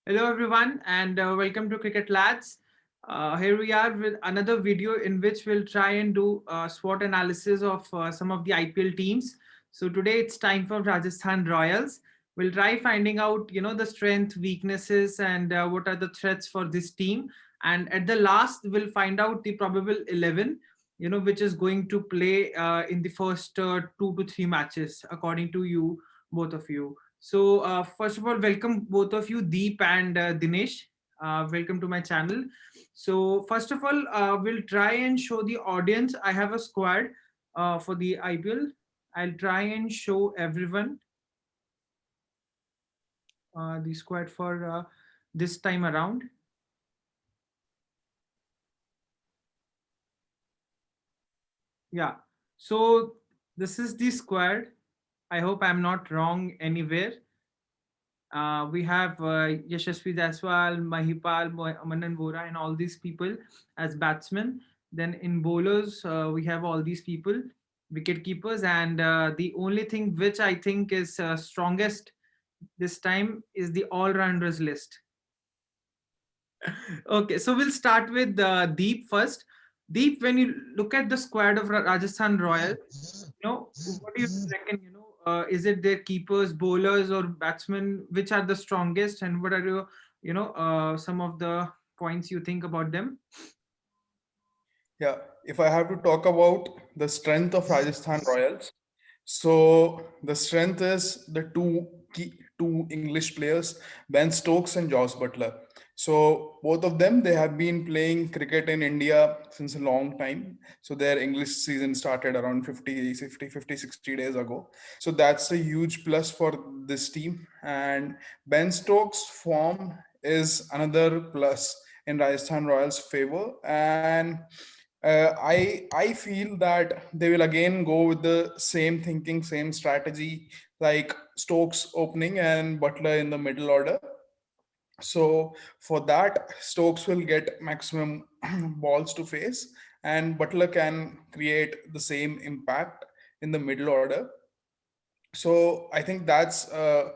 Hello, everyone, and welcome to Cricket Lads. Here we are with another video in which we'll try and do SWOT analysis of some of the IPL teams. So today it's time for Rajasthan Royals. We'll try finding out, the strength, weaknesses, and what are the threats for this team. And at the last, we'll find out the probable 11, which is going to play in the first 2 to 3 matches, according to you, both of you. So, first of all, welcome both of you, Deep and Dinesh. Welcome to my channel. So, first of all, we'll try and show the audience. I have a squad for the IPL. I'll try and show everyone the squad for this time around. Yeah. So, this is the squad. I hope I'm not wrong anywhere. We have Yashasvi Jaiswal, Mahipal, Manan Vora, and all these people as batsmen. Then in bowlers, we have all these people, wicket keepers, and the only thing which I think is strongest this time is the all-rounders list. Okay, so we'll start with Deep first. Deep, when you look at the squad of Rajasthan Royals, what do you reckon? Is it their keepers, bowlers, or batsmen? Which are the strongest, and what are your, some of the points you think about them? Yeah, if I have to talk about the strength of Rajasthan Royals, so the strength is the two English players, Ben Stokes and Josh Butler. So both of them, they have been playing cricket in India since a long time. So their English season started around 50, 60 days ago. So that's a huge plus for this team. And Ben Stokes' form is another plus in Rajasthan Royals' favor. And I feel that they will again go with the same thinking, same strategy, like Stokes opening and Butler in the middle order. So for that, Stokes will get maximum balls to face, and Butler can create the same impact in the middle order. So I think that's uh,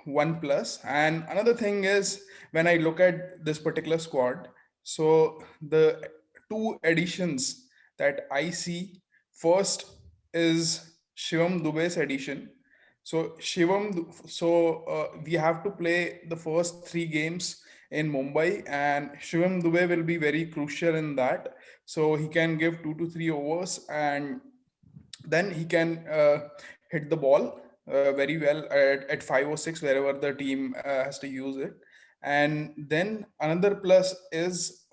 one plus. And another thing is, when I look at this particular squad, so the two additions that I see, first is Shivam Dubey's addition. So we have to play the first 3 games in Mumbai, and Shivam Dubey will be very crucial in that. So he can give 2 to 3 overs, and then he can hit the ball very well at 5 or 6 wherever the team has to use it. And then another plus is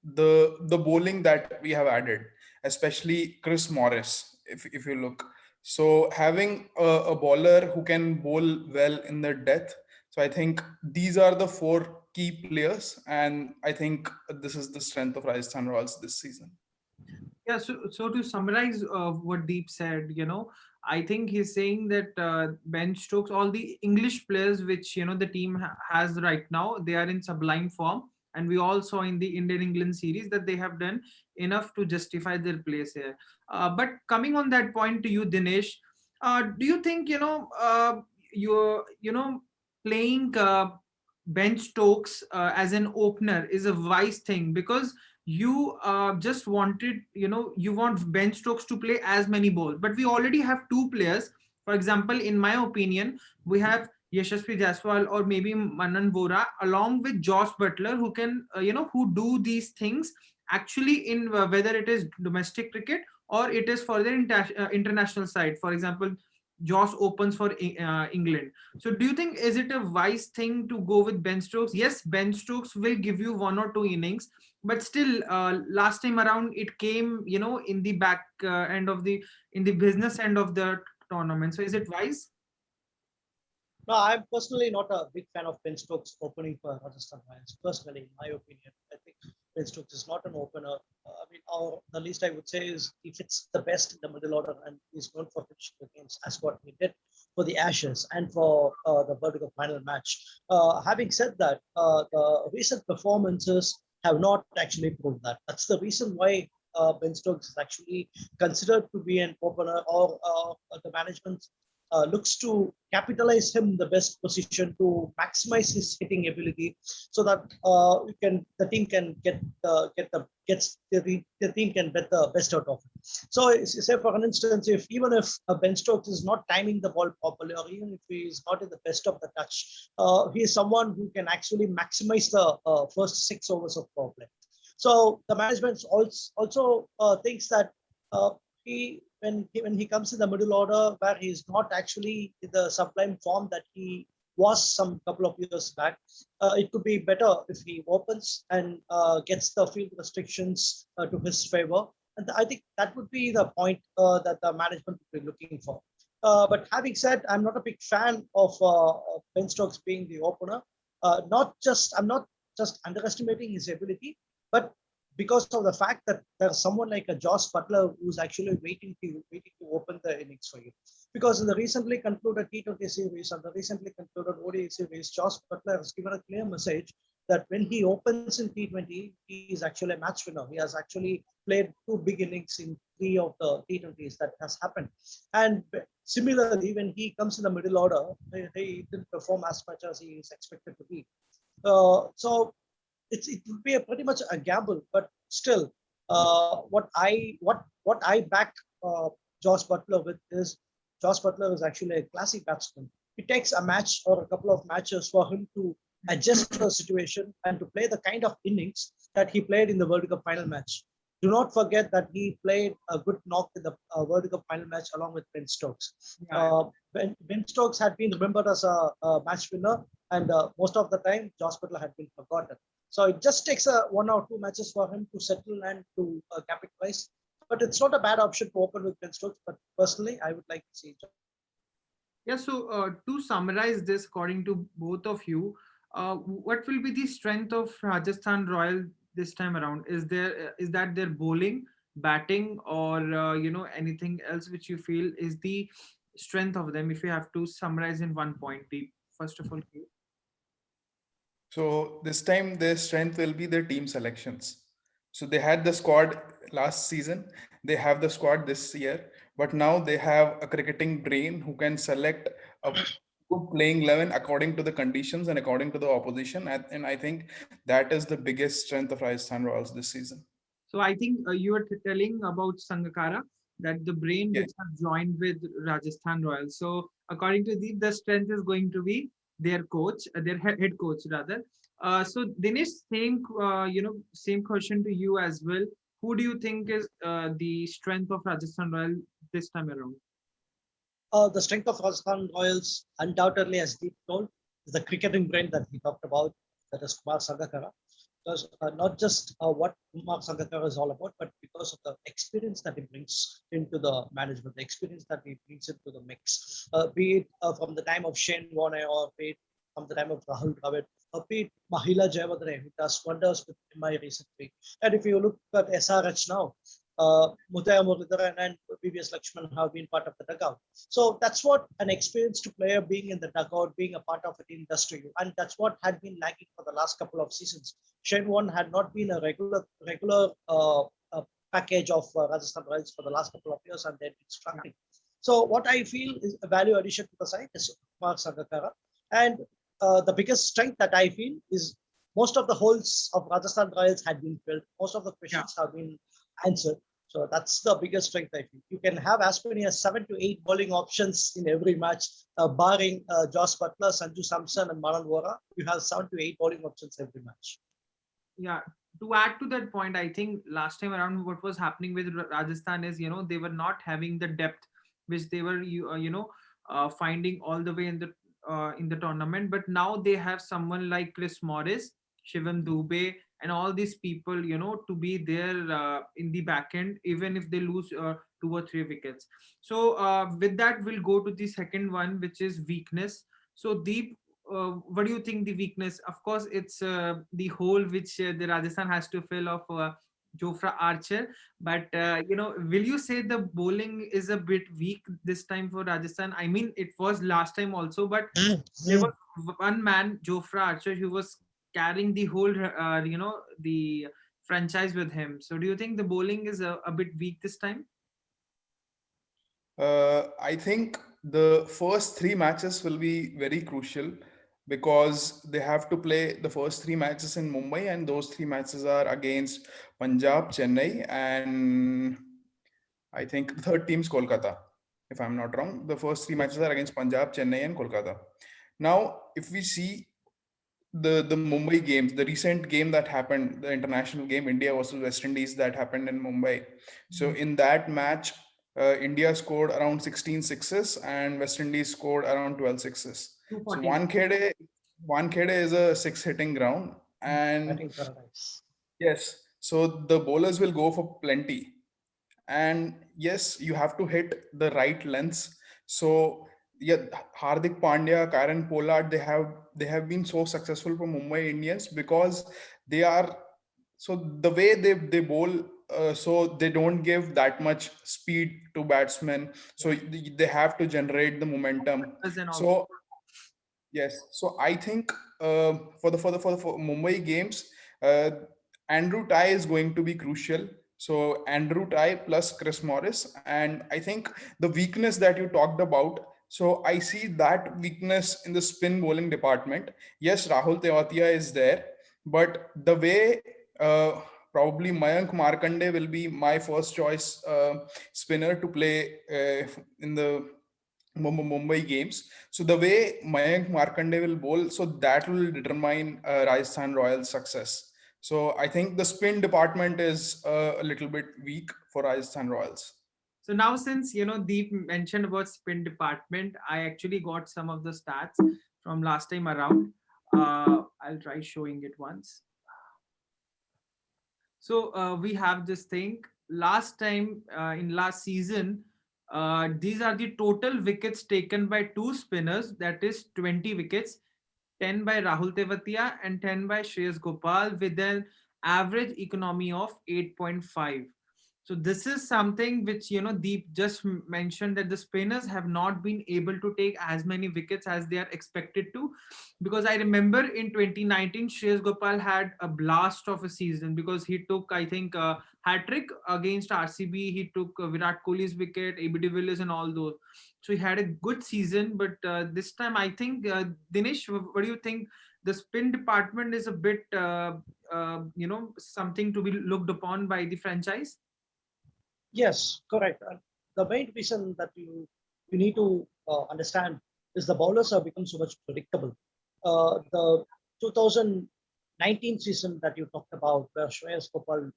the bowling that we have added, especially Chris Morris. If you look, so having a bowler who can bowl well in the death. So I think these are the four key players, and I think this is the strength of Rajasthan Royals this season. Yeah, so to summarize what Deep said, I think he's saying that Ben Stokes, all the English players which the team has right now, they are in sublime form, and we all saw in the Indian England series that they have done enough to justify their place here. But coming on that point to you, Dinesh, do you think you're playing Ben Stokes as an opener is a wise thing because you just wanted, you want Ben Stokes to play as many balls, but we already have two players. For example, in my opinion, we have Yashasvi Jaiswal or maybe Manan Vora along with Josh Butler, who can, who do these things actually in whether it is domestic cricket or it is for the international side. For example, Josh opens for England. So, do you think is it a wise thing to go with Ben Stokes? Yes, Ben Stokes will give you 1 or 2 innings, but still last time around it came in the back end of the in the business end of the tournament. So is it wise? No, I'm personally not a big fan of Ben Stokes opening for Rajasthan Royals. Personally, in my opinion, I think Ben Stokes is not an opener. The least I would say is he fits the best in the middle order, and he's known for finishing the games as what he did for the Ashes and for the World Cup final match. Having said that, the recent performances have not actually proved that. That's the reason why Ben Stokes is actually considered to be an opener, or the management looks to capitalize him in the best position to maximize his hitting ability, so that the team can the team can get the best out of it. So say for an instance, if even if Ben Stokes is not timing the ball properly, or even if he is not in the best of the touch, he is someone who can actually maximize the first 6 overs of power play. So the management also thinks that uh, when he comes in the middle order, where he's not actually in the sublime form that he was some couple of years back, it could be better if he opens and gets the field restrictions to his favor. And I think that would be the point that the management would be looking for. But having said, I'm not a big fan of Ben Stokes being the opener. I'm not just underestimating his ability, but because of the fact that there's someone like a Josh Butler who's actually waiting to open the innings for you. Because in the recently concluded T20 series and the recently concluded ODI series, Josh Butler has given a clear message that when he opens in T20, he is actually a match winner. He has actually played 2 big innings in 3 of the T20s that has happened. And similarly, when he comes in the middle order, he didn't perform as much as he is expected to be. So it would be pretty much a gamble, but still, what I back Josh Butler with is Josh Butler is actually a classic batsman. It takes a match or a couple of matches for him to adjust to the situation and to play the kind of innings that he played in the World Cup final match. Do not forget that he played a good knock in the World Cup final match along with Ben Stokes. Yeah. Ben Stokes had been remembered as a match winner, and most of the time, Josh Butler had been forgotten. So it just takes 1 or 2 matches for him to settle and to capitalize. But it's not a bad option to open with Ben Stokes. But personally, I would like to see. Yeah, so to summarize this, according to both of you, what will be the strength of Rajasthan Royal this time around? Is that their bowling, batting, or anything else which you feel is the strength of them? If you have to summarize in one point, Deep, first of all, you. So this time their strength will be their team selections. So they had the squad last season, they have the squad this year, but now they have a cricketing brain who can select a good playing 11 according to the conditions and according to the opposition. And I think that is the biggest strength of Rajasthan Royals this season. So I think you were telling about Sangakkara, that the brain Yeah. which have joined with Rajasthan Royals. So according to the strength is going to be their coach, their head coach rather. So Dinesh, same question to you as well. Who do you think is the strength of Rajasthan Royal this time around? The strength of Rajasthan Royals, undoubtedly, as Deep told, is the cricketing brain that he talked about, that is Kumar Sangakkara. Because not just what Kumar Sangakkara is all about, but because of the experience that he brings into the management, the experience that he brings into the mix, be it from the time of Shane Warne, or be it from the time of Rahul Dravid, or be it Mahila Jayawardene, who does wonders with MI recently. And if you look at SRH now, Mutaya Muralidharan and VVS Lakshman have been part of the dugout. So that's what an experienced player being in the dugout, being a part of a team does to you. And that's what had been lacking for the last couple of seasons. Shane Warne had not been a regular package of Rajasthan Royals for the last couple of years, and then it's struggling. So what I feel is a value addition to the side is Kumar Sangakkara. And the biggest strength that I feel is most of the holes of Rajasthan Royals had been filled. Most of the questions have been answered. So that's the biggest strength I feel. You can have as many as 7 to 8 bowling options in every match, barring Josh Butler, Sanju Samson, and Manan Vora. You have 7 to 8 bowling options every match. Yeah, to add to that point, I think last time around what was happening with Rajasthan is, they were not having the depth which they were finding all the way in the tournament. But now they have someone like Chris Morris, Shivam Dubey, and all these people, to be there in the back end, even if they lose 2 or 3 wickets. So with that, we'll go to the second one, which is weakness. So Deep, what do you think the weakness? Of course, it's the hole which the Rajasthan has to fill of Jofra Archer. But will you say the bowling is a bit weak this time for Rajasthan? I mean, it was last time also, but there was one man, Jofra Archer, who was carrying the whole, the franchise with him. So, do you think the bowling is a bit weak this time? I think the first three matches will be very crucial because they have to play the first three matches in Mumbai, and those three matches are against Punjab, Chennai, and I think the third team's Kolkata, if I'm not wrong. The first three matches are against Punjab, Chennai, and Kolkata. Now, if we see the Mumbai games, the recent game that happened, the international game, India versus West Indies, that happened in Mumbai. So in that match, India scored around 16 sixes and West Indies scored around 12 sixes. So 240. Wankhede is a six hitting ground, and Batting paradise. yes, so the bowlers will go for plenty, and yes, you have to hit the right lengths. So yeah, Hardik Pandya, Karen Pollard, they have been so successful for Mumbai Indians because they are, so the way they bowl, so they don't give that much speed to batsmen, so Yeah. they have to generate the momentum. And all. So yes, so I think for Mumbai games, uh, Andrew Ty is going to be crucial. So Andrew Ty plus Chris Morris, and I think the weakness that you talked about. So I see that weakness in the spin bowling department. Yes, Rahul Tewatia is there, but the way probably Mayank Markande will be my first choice spinner to play in the Mumbai games. So the way Mayank Markande will bowl, so that will determine Rajasthan Royals' success. So I think the spin department is a little bit weak for Rajasthan Royals. So now, since Deep mentioned about spin department, I actually got some of the stats from last time around. I'll try showing it once. So we have this thing. Last time in last season, these are the total wickets taken by two spinners. That is 20 wickets, 10 by Rahul Tewatia and 10 by Shreyas Gopal, with an average economy of 8.5. So this is something which Deep just mentioned, that the spinners have not been able to take as many wickets as they are expected to, because I remember in 2019 Shreyas Gopal had a blast of a season because he took, I think, hat trick against RCB. He took Virat Kohli's wicket, AB de Villiers, and all those. So he had a good season, but this time I think, Dinesh, what do you think? The spin department is a bit, something to be looked upon by the franchise. Yes, correct. And the main reason that you need to understand is the bowlers have become so much predictable. The 2019 season that you talked about, where Shreyas Gopal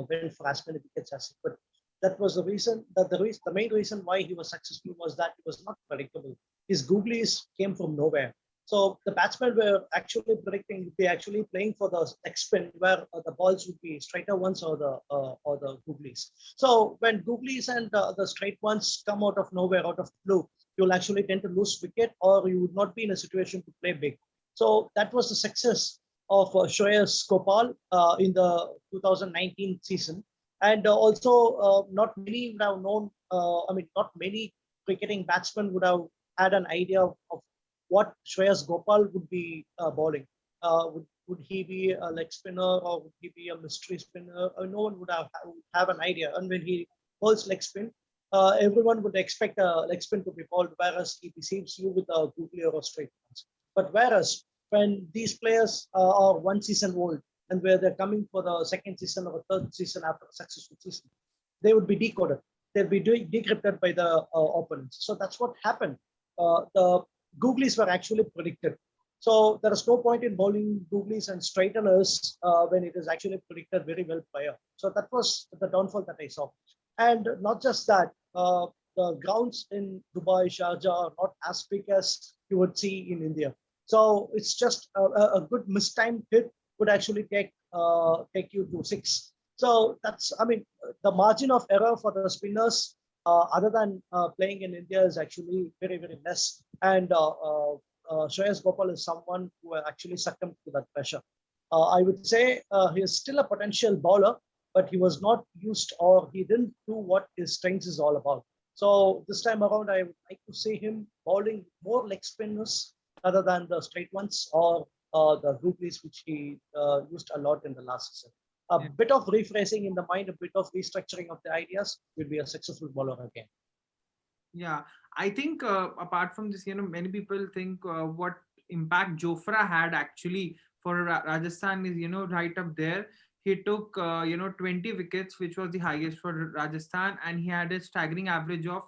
went for as many wickets as he could, that was the reason. The main reason why he was successful was that he was not predictable. His googlies came from nowhere. So the batsmen were actually predicting, they actually playing for the leg spin, where the balls would be straighter ones or the googlies. So when googlies and the straight ones come out of nowhere, out of blue, you'll actually tend to lose wicket, or you would not be in a situation to play big. So that was the success of Shreyas Gopal in the 2019 season. And also, not many would have known, not many cricketing batsmen would have had an idea of what Shreyas Gopal would be bowling. Would he be a leg spinner, or would he be a mystery spinner? No one would have an idea. And when he bowls leg spin, everyone would expect a leg spin to be bowled, whereas he deceives you with a googly or a straight ones. But whereas when these players are one season old, and where they're coming for the second season or third season after a successful season, they would be decoded. They'll be decrypted by the opponents. So that's what happened. The googlies were actually predicted. So there is no point in bowling googlies and straighteners when it is actually predicted very well prior. So that was the downfall that I saw. And not just that, the grounds in Dubai, Sharjah are not as big as you would see in India. So it's just a good mistimed hit would actually take you to six. So that's, the margin of error for the spinners, other than playing in India, is actually very, very less. And Shreyas Gopal is someone who actually succumbed to that pressure. I would say he is still a potential bowler, but he was not used, or he didn't do what his strengths is all about. So this time around, I would like to see him bowling more leg spinners other than the straight ones, or the googlies, which he used a lot in the last season. A bit of rephrasing in the mind, a bit of restructuring of the ideas will be a successful bowler again. Yeah, I think apart from this, many people think what impact Jofra had actually for Rajasthan is, right up there. He took, 20 wickets, which was the highest for Rajasthan, and he had a staggering average of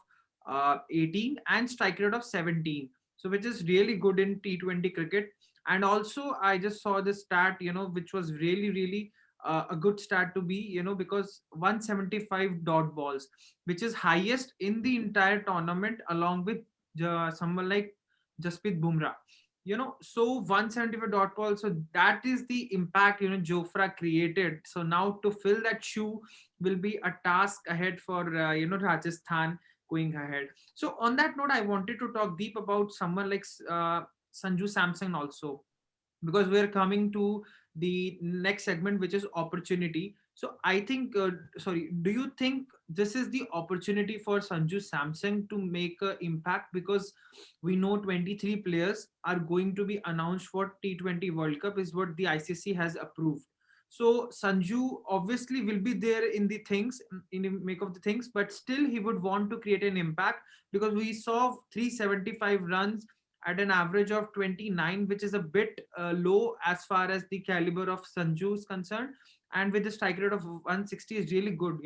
18 and strike rate of 17. So, which is really good in T20 cricket. And also, I just saw this stat, which was really, really a good stat to be, because 175 dot balls, which is highest in the entire tournament, along with someone like Jasprit Bumrah. So 175 dot ball. So that is the impact Jofra created. So now to fill that shoe will be a task ahead for Rajasthan going ahead. So on that note, I wanted to talk deep about someone like Sanju Samson also, because we're coming to the next segment, which is opportunity. So I think sorry, do you think this is the opportunity for Sanju Samson to make an impact? Because we know 23 players are going to be announced for T20 World Cup is what the ICC has approved. So Sanju obviously will be there in the things, in the make of the things, but still he would want to create an impact, because we saw 375 runs at an average of 29, which is a bit low as far as the caliber of Sanju is concerned. And with the strike rate of 160 is really good.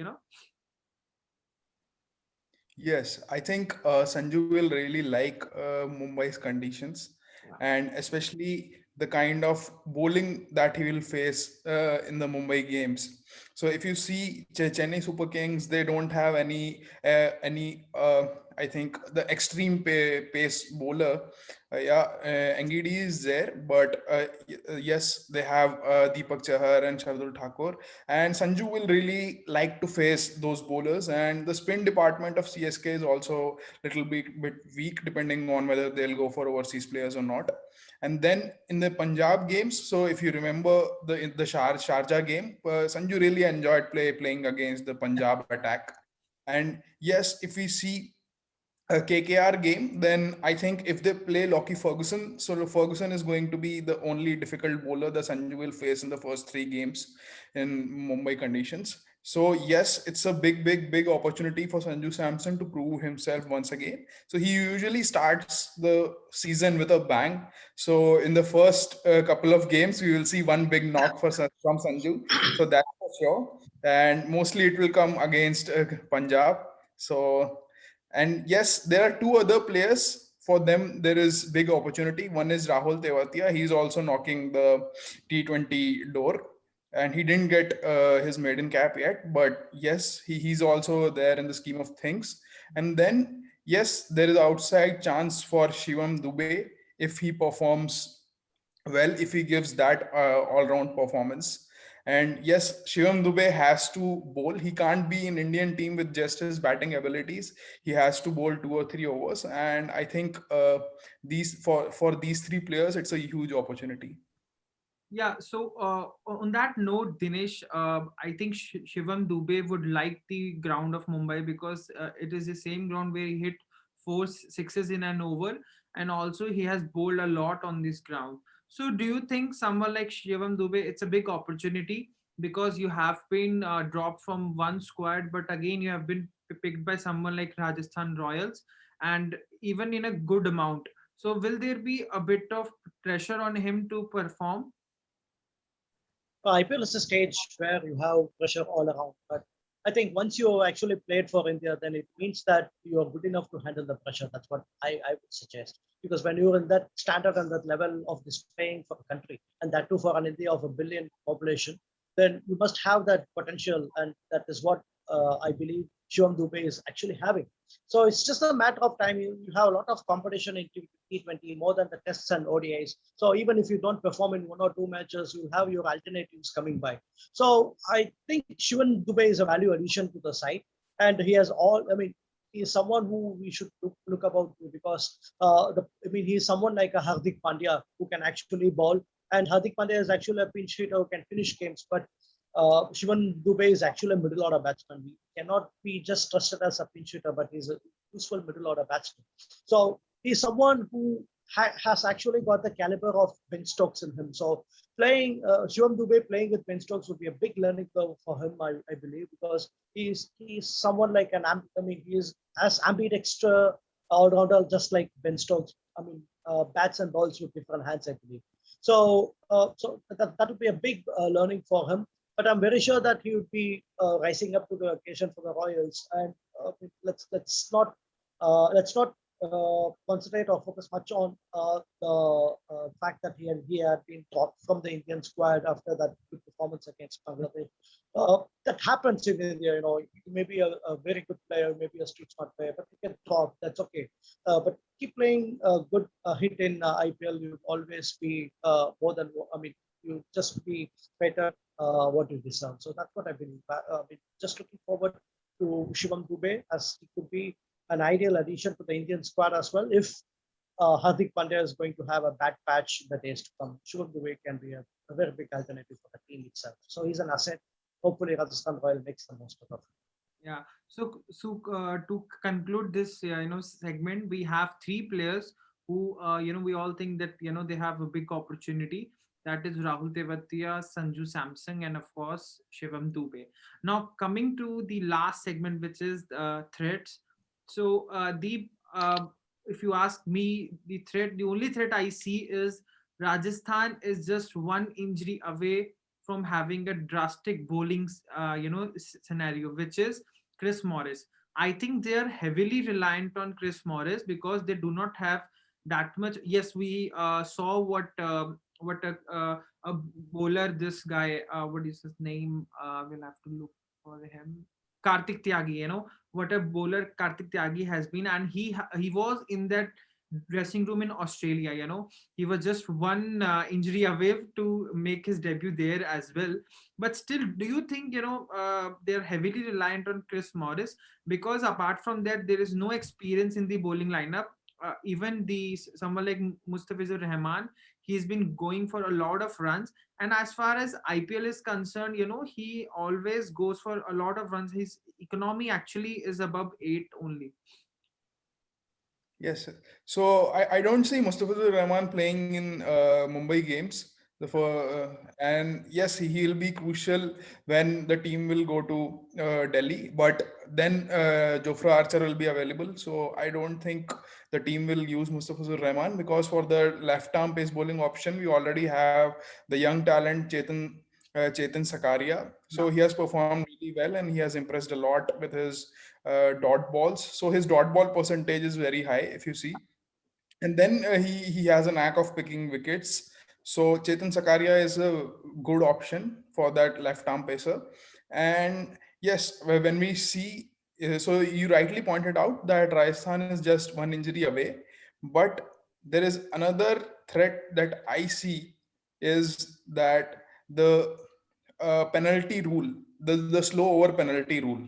Yes, I think Sanju will really like Mumbai's conditions, Yeah. and especially the kind of bowling that he will face in the Mumbai games. So if you see Chennai Super Kings, they don't have any. I think the extreme pace bowler. Angidi is there, but yes, they have Deepak Chahar and Shardul Thakur, and Sanju will really like to face those bowlers. And the spin department of CSK is also little bit weak, depending on whether they'll go for overseas players or not. And then in the Punjab games, so if you remember the Sharjah game, Sanju really enjoyed playing against the Punjab attack. And yes, if we see a KKR game, then I think if they play Lockie Ferguson, so Ferguson is going to be the only difficult bowler that Sanju will face in the first three games in Mumbai conditions. So yes, it's a big opportunity for Sanju Samson to prove himself once again. So he usually starts the season with a bang. So in the first couple of games, we will see one big knock from Sanju. So that's for sure. And mostly it will come against Punjab. So, and yes, there are two other players. For them, there is big opportunity. One is Rahul Tewatia. He's also knocking the T20 door, and he didn't get his maiden cap yet. But yes, he's also there in the scheme of things. And then yes, there is outside chance for Shivam Dubey if he performs well, if he gives that all-round performance. And yes, Shivam Dubey has to bowl. He can't be in Indian team with just his batting abilities. He has to bowl 2 or 3 overs. And I think these for these three players, it's a huge opportunity. Yeah, so on that note, Dinesh, I think Shivam Dubey would like the ground of Mumbai, because it is the same ground where he hit four sixes in an over, and also he has bowled a lot on this ground. So, do you think someone like Shivam Dubey, it's a big opportunity, because you have been dropped from one squad, but again you have been picked by someone like Rajasthan Royals, and even in a good amount. So, will there be a bit of pressure on him to perform? IPL is a stage where you have pressure all around. But I think once you actually played for India, then it means that you are good enough to handle the pressure. That's what I would suggest. Because when you're in that standard and that level of displaying for a country, and that too for an India of a billion population, then you must have that potential. And that is what I believe Shivam Dubey is actually having. So it's just a matter of time. You have a lot of competition in T20 more than the tests and ODIs. So even if you don't perform in one or two matches, you have your alternatives coming by. So I think Shivan Dubey is a value addition to the side, and he has all. I mean, he is someone who we should look about to, because he is someone like a Hardik Pandya who can actually bowl, and Hardik Pandya is actually a pinch hitter who can finish games, but Shivan Dubey is actually a middle order batsman. He cannot be just trusted as a pinch hitter, but he's a useful middle order batsman. So he's someone who has actually got the caliber of Ben Stokes in him. So Shivam Dubey playing with Ben Stokes would be a big learning curve for him, I believe, because he's someone like an. I mean, he is as ambidexter all-rounder, just like Ben Stokes. I mean, bats and balls with different hands, I believe. So that would be a big learning for him. But I'm very sure that he would be rising up to the occasion for the Royals. And let's not concentrate or focus much on the fact that he had been dropped from the Indian squad after that good performance against Bangladesh. That happens in India. You may be a very good player, maybe a street smart player, but you get dropped. That's okay. But keep playing a good hit in IPL. You always be more than. I mean, you just be better what you deserve. So that's what I believe. I mean, just looking forward to Shivam Dubey, as he could be an ideal addition to the Indian squad as well. If Hardik Pandya is going to have a bad patch in the days to come, Shivam Dubey can be a very big alternative for the team itself. So he's an asset. Hopefully, Rajasthan Royal makes the most of it. Yeah. To conclude this, segment, we have three players who, we all think that they have a big opportunity. That is Rahul Tewatia, Sanju Samson, and of course Shivam Dubey. Now coming to the last segment, which is threats. So if you ask me, the only threat I see is Rajasthan is just one injury away from having a drastic bowling, scenario, which is Chris Morris. I think they are heavily reliant on Chris Morris because they do not have that much. Yes, we saw what a bowler, this guy, what is his name? We'll have to look for him. Kartik Tyagi, what a bowler Kartik Tyagi has been, and he was in that dressing room in Australia. He was just one injury away to make his debut there as well. But still, do you think they're heavily reliant on Chris Morris? Because apart from that, there is no experience in the bowling lineup. Even the someone like Mustafizur Rahman, he's been going for a lot of runs. And as far as IPL is concerned, he always goes for a lot of runs. His economy actually is above 8 only. Yes, sir. So I don't see Mustafizur Rahman playing in Mumbai games. And yes, he'll be crucial when the team will go to Delhi. But then Jofra Archer will be available. So I don't think the team will use Mustafizur Rahman, because for the left arm pace bowling option, we already have the young talent Chetan Sakaria. Yeah. So he has performed really well and he has impressed a lot with his dot balls. So his dot ball percentage is very high, if you see. And then he has a knack of picking wickets. So Chetan Sakaria is a good option for that left arm pacer. And yes, when we see, so you rightly pointed out that Rajasthan is just one injury away, but there is another threat that I see, is that the penalty rule, the slow over penalty rule.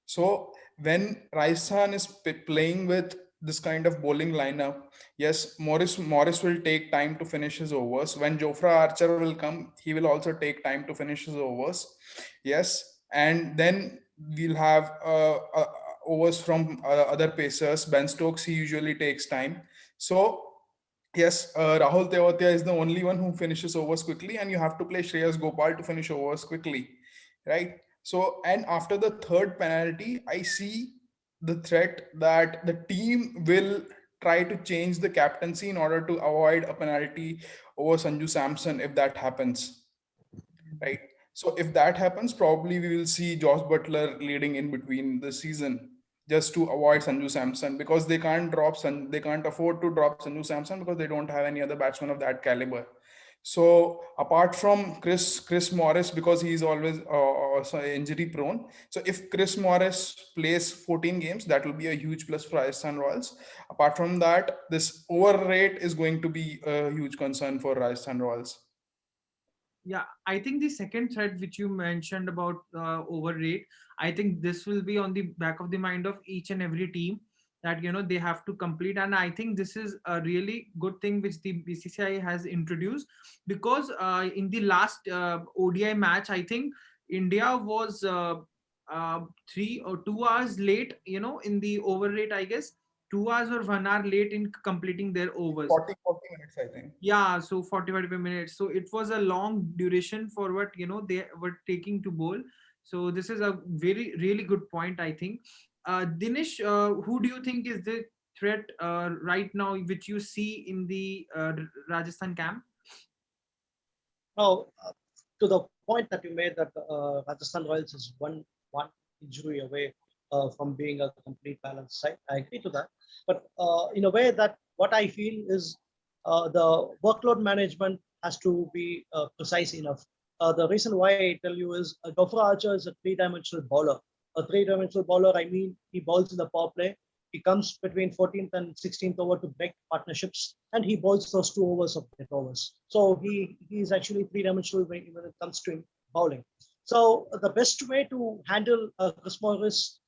So when Rajasthan is playing with this kind of bowling lineup, yes, Morris will take time to finish his overs. When Jofra Archer will come, he will also take time to finish his overs. Yes, and then we'll have overs from other pacers. Ben Stokes, he usually takes time. So yes, Rahul Tewatia is the only one who finishes overs quickly, and you have to play Shreyas Gopal to finish overs quickly, right? So, and after the third penalty, I see the threat that the team will try to change the captaincy in order to avoid a penalty over Sanju Samson if that happens, right? So if that happens, probably we will see Josh Butler leading in between the season just to avoid Sanju Samson, because they can't afford to drop Sanju Samson because they don't have any other batsman of that caliber. So apart from Chris Morris, because he's always also injury prone. So if Chris Morris plays 14 games, that will be a huge plus for Rajasthan Royals. Apart from that, this over rate is going to be a huge concern for Rajasthan Royals. Yeah, I think the second thread which you mentioned about overrate, I think this will be on the back of the mind of each and every team, that they have to complete. And I think this is a really good thing which the BCCI has introduced, because in the last ODI match, I think India was 3 or 2 hours late, in the overrate, I guess. 2 hours or 1 hour late in completing their overs. 40 minutes, I think. Yeah, so 45 minutes, so it was a long duration for what they were taking to bowl. So this is a very really good point, I think. Dinesh, who do you think is the threat right now, which you see in the Rajasthan camp? Now, to the point that you made that Rajasthan Royals is one injury away from being a complete balanced side, I agree to that. But in a way that what I feel is the workload management has to be precise enough. The reason why I tell you is Jofra Archer is a three-dimensional bowler. A three-dimensional bowler, I mean, he bowls in the power play. He comes between 14th and 16th over to break partnerships, and he bowls those 2 overs of death overs. So he is actually three-dimensional when it comes to bowling. So the best way to handle Chris Morris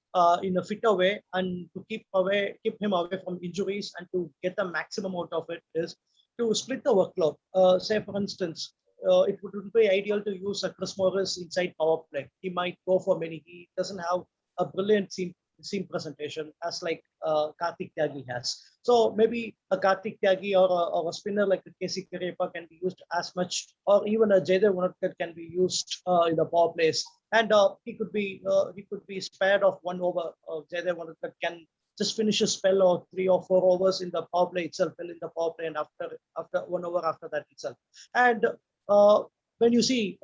in a fitter way and to keep him away from injuries and to get the maximum out of it is to split the workload. Say for instance, it would be ideal to use a Chris Morris inside power play. He might go for many. He doesn't have a brilliant seam presentation as like Karthik Tyagi has. So maybe a Karthik Tyagi or a spinner like KC Karepa can be used as much, or even a Jaydev Unatkar can be used in the power plays. And he could be spared of 1 over. Jaydev Unatkar can just finish a spell or 3 or 4 overs in the power play itself, well in the power play, and after 1 over after that itself. And uh, when you see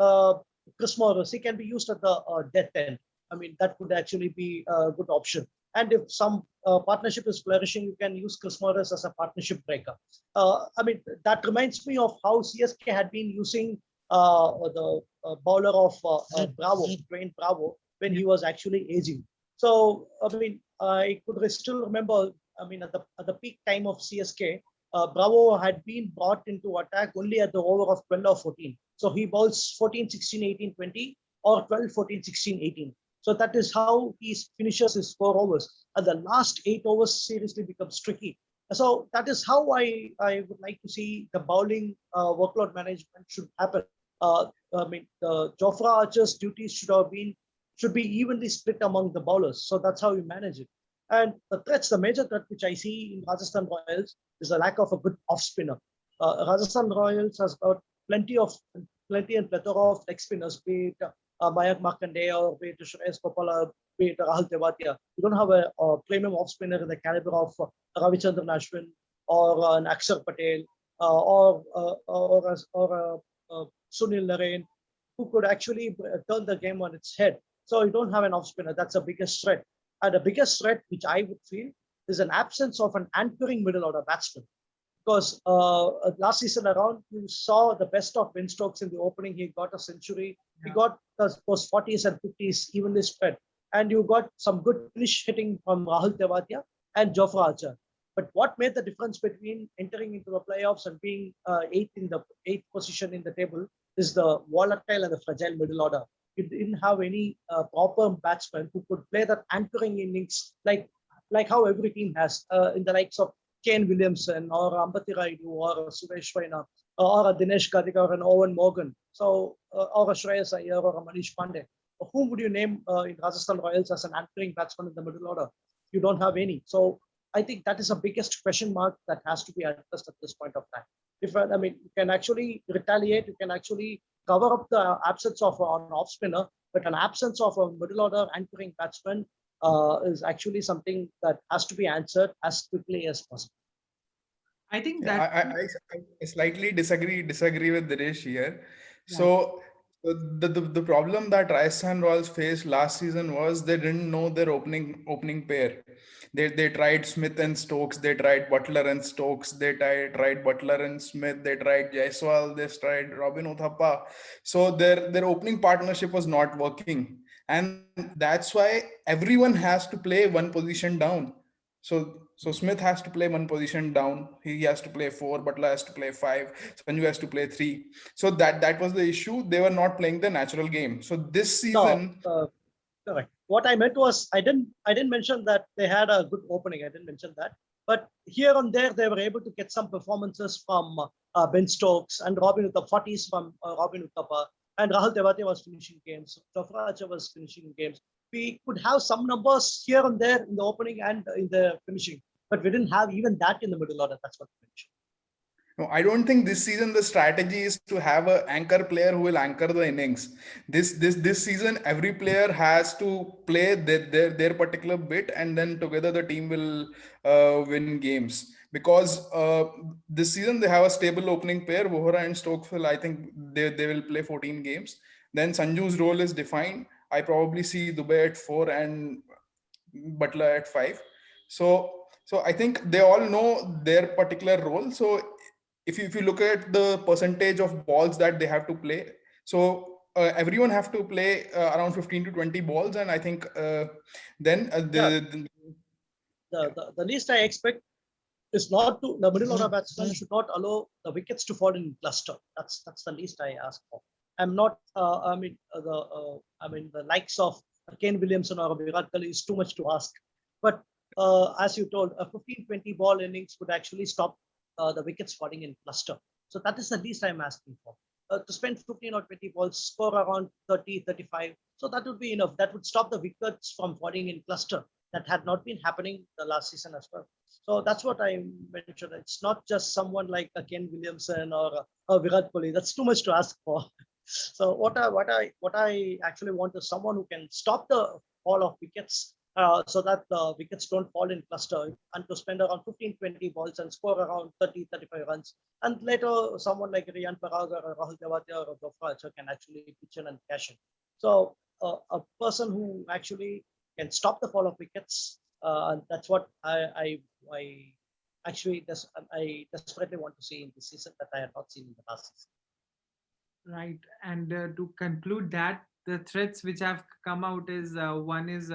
Chris Morris, he can be used at the death end. I mean, that could actually be a good option. And if some partnership is flourishing, you can use Chris Morris as a partnership breaker. I mean, that reminds me of how CSK had been using the bowler of Bravo, Dwayne Bravo, when he was actually aging. So, I mean, I could still remember, I mean, at the peak time of CSK, Bravo had been brought into attack only at the over of 12 or 14. So he bowls 14, 16, 18, 20 or 12, 14, 16, 18. So that is how he finishes his 4 overs. And the last 8 overs seriously becomes tricky. So that is how I would like to see the bowling workload management should happen. I mean, the Jofra Archer's duties should be evenly split among the bowlers. So that's how you manage it. And the major threat which I see in Rajasthan Royals is the lack of a good off spinner. Rajasthan Royals has got plenty and plethora of leg spinners, be it Mayank Markandeya or be it Shreyas Gopala, be it Rahul Tewatia. You don't have a premium off spinner in the caliber of Ravichandran Ashwin or an Akshar Patel or Sunil Narine, who could actually turn the game on its head. So you don't have an off spinner. That's the biggest threat. And the biggest threat, which I would feel, is an absence of an anchoring middle order batsman. Because last season around, you saw the best of Ben Stokes in the opening. He got a century. Yeah. He got those 40s and 50s evenly spread. And you got some good finish hitting from Rahul Tewatia and Jofra Archer. But what made the difference between entering into the playoffs and being eighth position in the table is the volatile and the fragile middle order. You didn't have any proper batsman who could play that anchoring innings like how every team has in the likes of Kane Williamson or Ambati Raidu or Suresh Raina or a Dinesh Karthik or an Owen Morgan, so or a Shreyas Iyer or a Manish Pandey. Whom would you name in Rajasthan Royals as an anchoring batsman in the middle order? You don't have any. So I think that is the biggest question mark that has to be addressed at this point of time. If I mean, you can actually retaliate, you can actually cover up the absence of an off spinner, but an absence of a middle order anchoring batsman is actually something that has to be answered as quickly as possible. I think Yeah, that I slightly disagree with Dinesh here. yeah. So the problem that Rajasthan Royals faced last season was they didn't know their opening pair. They tried Smith and Stokes, they tried Butler and Stokes, they tried Butler and Smith, they tried Jaiswal, they tried Robin Uthappa. So their opening partnership was not working, and that's why everyone has to play one position down. So Smith has to play one position down. He has to play four. Butler has to play five. Sanju has to play three. So that was the issue. They were not playing the natural game. So this No, season, correct. What I meant was I didn't mention that they had a good opening. I didn't mention that. But here and there, they were able to get some performances from Ben Stokes and Robin Uthappa, 40s from Robin Uthappa, and Rahul Tewatia was finishing games. Jofra Archer was finishing games. We could have some numbers here and there in the opening and in the finishing, but we didn't have even that in the middle order. That's what I mentioned. No, I don't think this season the strategy is to have an anchor player who will anchor the innings. This season, every player has to play their particular bit, and then together the team will win games. Because this season they have a stable opening pair, Vohra and Stokes. Will, I think they will play 14 games. Then Sanju's role is defined. I probably see Dubey at 4 and Butler at 5. So I think they all know their particular role. So if you look at the percentage of balls that they have to play, so everyone have to play around 15 to 20 balls, and I think then Yeah, the yeah. the least I expect is not to the middle order batsman should not allow the wickets to fall in cluster. That's the least I ask for. I'm not. I mean the likes of Kane Williamson or Virat Kohli is too much to ask. But as you told, a 15-20 ball innings would actually stop the wickets falling in cluster. So that is the least I'm asking for. To spend 15 or 20 balls, score around 30, 35. So that would be enough. That would stop the wickets from falling in cluster. That had not been happening the last season as well. So that's what I mentioned. It's not just someone like a Ken Williamson or a Virat Kohli. That's too much to ask for. So what I actually want is someone who can stop the fall of wickets so that the wickets don't fall in cluster, and to spend around 15-20 balls and score around 30-35 runs. And later someone like Riyan Parag or Rahul Tewatia or Jofra Archer can actually pitch in and cash in. So a person who actually can stop the fall of wickets, and that's what I actually I desperately want to see in this season that I had not seen in the last season. Right. And to conclude that, the threats which have come out is one is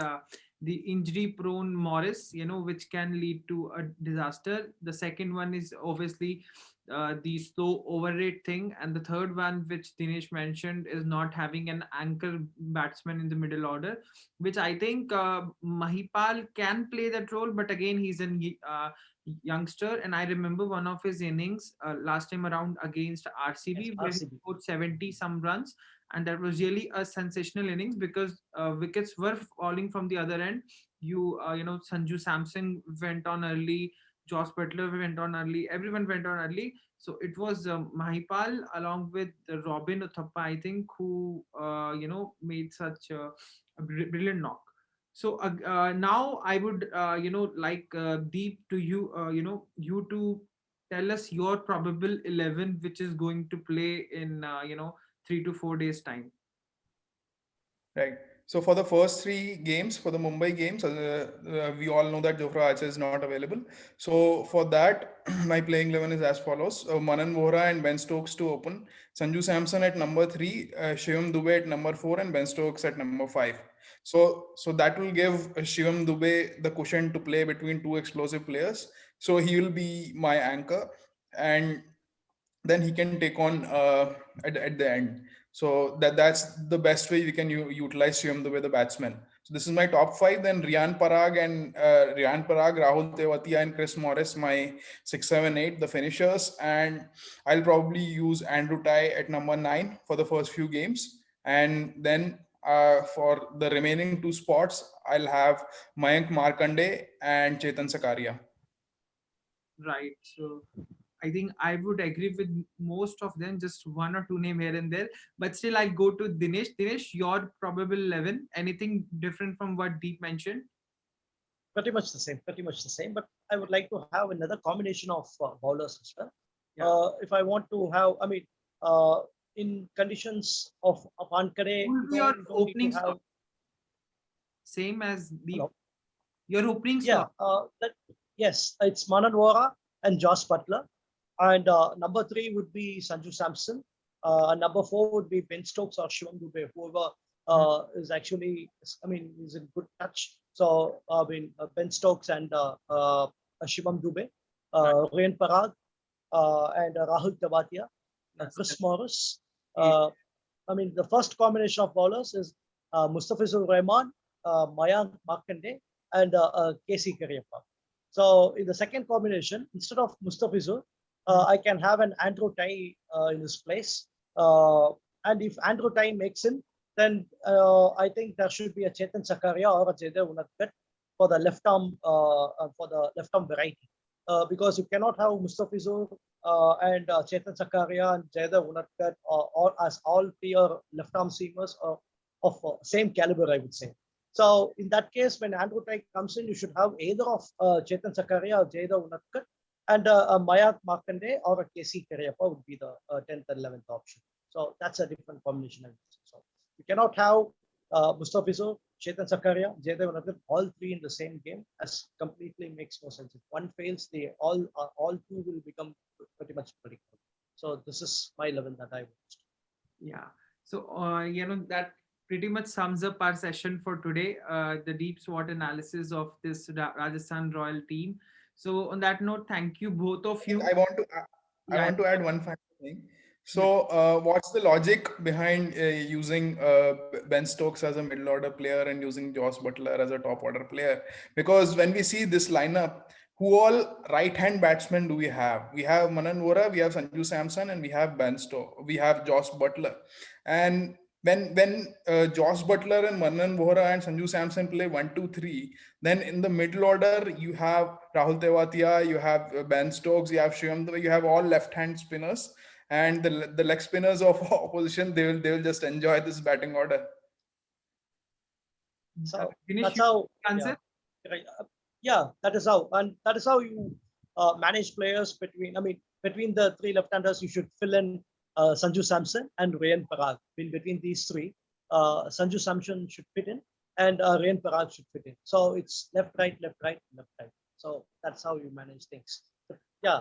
the injury prone Morris, which can lead to a disaster. The second one is obviously the slow overrate thing. And the third one, which Dinesh mentioned, is not having an anchor batsman in the middle order, which I think Mahipal can play that role. But again, he's a youngster, and I remember one of his innings last time around against Yes, RCB where he RCB. scored 70 some runs, and that was really a sensational innings because wickets were falling from the other end. Sanju Samson went on early, Josh Butler went on early, everyone went on early. So it was Mahipal along with Robin Uthappa, I think, who made such a brilliant knock. So now I would like Deep, to you you to tell us your probable 11 which is going to play in 3 to 4 days time. Right. So for the first three games, for the Mumbai games, we all know that Jofra Archer is not available. So for that, my playing 11 is as follows: Manan Vohra and Ben Stokes to open, Sanju Samson at number 3, Shivam Dubey at number 4, and Ben Stokes at number 5. So that will give Shivam Dubey the cushion to play between two explosive players. So he will be my anchor, and then he can take on at the end. So that's the best way we can utilize Shivam the batsman. So this is my top 5. Then Riyan Parag, Rahul Tewatia, and Chris Morris, my 6, 7, 8, the finishers. And I'll probably use Andrew Ty at number 9 for the first few games. And then for the remaining 2 spots, I'll have Mayank Markande and Chetan Sakaria. Right. So I think I would agree with most of them, just one or two name here and there. But still, I'll go to Dinesh. Dinesh, your probable 11. Anything different from what Deep mentioned? Pretty much the same. Pretty much the same. But I would like to have another combination of bowlers as well. Yeah. If I want to have, I mean, uh, in conditions of Ankare, Who will be your you don't need to opening have. slot? Same as Deep. Hello. Your opening Yeah. slot. Yes, it's Manan Vora and Josh Butler. And number 3 would be Sanju Samson. Number 4 would be Ben Stokes or Shivam Dubey, whoever is actually, I mean, is in good touch. So, I mean, Ben Stokes and Shivam Dubey, Right. Riyan Parag, and Rahul Tewatia, That's Chris Morris. eight. I mean, the first combination of bowlers is Mustafizur Rahman, Mayank Markande, and KC Karyappa. So in the second combination, instead of Mustafizur, I can have an Andrew Ty in his place. And if Andrew Ty makes in, then I think there should be a Chetan Sakaria or a Jaydev Unadkat for the left arm variety. Because you cannot have Mustafizur and Chetan Sakaria and Jaydev Unadkat, all as all three are left arm seamers of same caliber, I would say. So in that case, when Andrew Tyke comes in, you should have either of Chetan Sakaria or Jaydev Unadkat, and Mayank Markande or a KC Karyappa would be the 10th and 11th option. So that's a different combination, I would say. So you cannot have Mustafizo, Chetan Sakaria, Jaydev Unadkat, all three in the same game, as completely makes no sense. If one fails, they all two will become pretty much predictable. So this is my level that I watched. Yeah. So, that pretty much sums up our session for today, the deep SWOT analysis of this Rajasthan Royal team. So, on that note, thank you both of think you. I Yeah. want to add one final thing. Yeah. So, what's the logic behind using Ben Stokes as a middle order player and using Josh Butler as a top order player? Because when we see this lineup, who all right hand batsmen do we have? We have Manan Vora, we have Sanju Samson, and we have Ben Stokes. We have Josh Butler. And when Josh Butler and Manan Vora and Sanju Samson play 1-2-3, then in the middle order, you have Rahul Tewatia, you have Ben Stokes, you have Shivam Dube, you have all left-hand spinners, and the leg spinners of opposition, they will just enjoy this batting order. So Dinesh, that's you how, answer? right, yeah, that is how, and that is how you manage players between. I mean, between the three left-handers, you should fill in Sanju Samson and Rayan Parag. Between these three, Sanju Samson should fit in, and Rayan Parag should fit in. So it's left, right, left, right, left, right. So that's how you manage things. But yeah,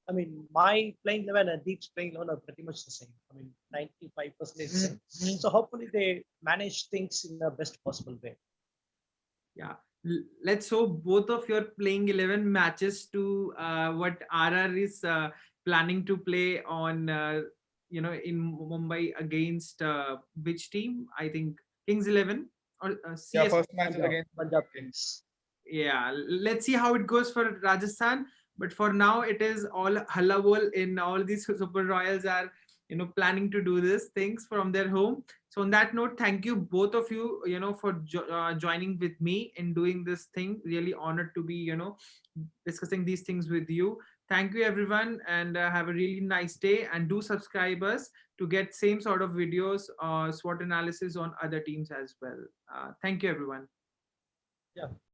I mean, my playing 11 and Deep's playing 11 are pretty much the same. I mean, 95% same. So hopefully they manage things in the best possible way. Yeah. Let's hope both of your playing 11 matches to what RR is planning to play on, in Mumbai against which team? I think Kings 11 or Yeah, CS. first match is Punjab, against Punjab Kings. Yeah, let's see how it goes for Rajasthan. But for now, it is all hallabol in all these Super Royals are, planning to do these things from their home. So on that note, thank you both of you, for joining with me in doing this thing. Really honored to be, discussing these things with you. Thank you everyone, and have a really nice day. And do subscribe us to get same sort of videos, SWOT analysis on other teams as well. Thank you everyone. Yeah.